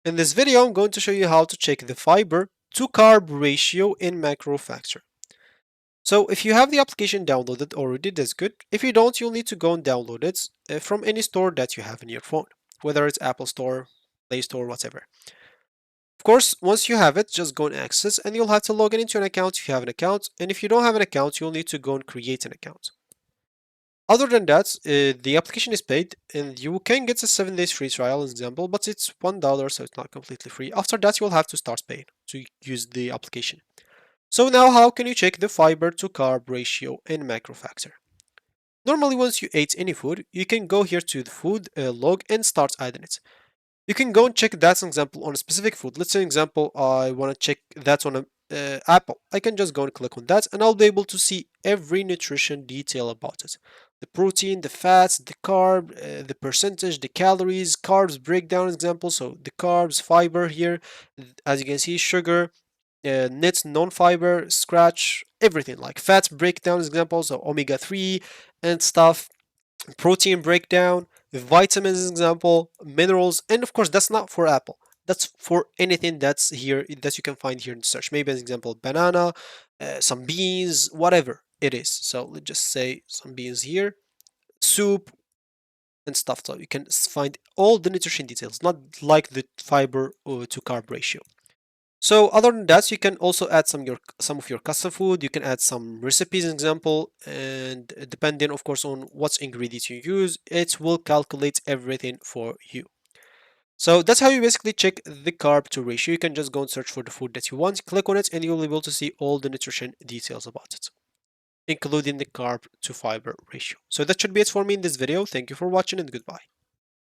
In this video, I'm going to show you how to check the fiber to carb ratio in MacroFactor. So if you have the application downloaded already, that's good. If you don't, you'll need to go and download it from any store that you have in your phone, whether it's Apple Store, Play Store, whatever. Of course, once you have it, just go and access and you'll have to log in into an account if you have an account. And if you don't have an account, you'll need to go and create an account. Other than that, the application is paid and you can get a 7 days free trial example, but it's $1, so it's not completely free. After that, you'll have to start paying to use the application. So now how can you check the fiber to carb ratio in MacroFactor? Normally, once you ate any food, you can go here to the food log and start adding it. You can go and check that example on a specific food. Let's say, example, I want to check that on a apple. I can just go and click on that, and I'll be able to see every nutrition detail about it: the protein, the fats, the carb, the percentage, the calories, carbs breakdown example. So the carbs, fiber here, as you can see, sugar, net, non-fiber, scratch, everything like fats breakdown examples, so omega-3 and stuff, protein breakdown, vitamins example, minerals, and of course that's not for Apple. That's for anything that's here that you can find here in search. Maybe as example, banana, some beans, whatever it is. So let's just say some beans here, soup and stuff. So you can find all the nutrition details, not like the fiber to carb ratio. So other than that, you can also add some of your custom food. You can add some recipes, example, and depending, of course, on what ingredients you use, it will calculate everything for you. So that's how you basically check the carb to ratio. You can just go and search for the food that you want, click on it, and you'll be able to see all the nutrition details about it, including the carb to fiber ratio. So that should be it for me in this video. Thank you for watching and goodbye.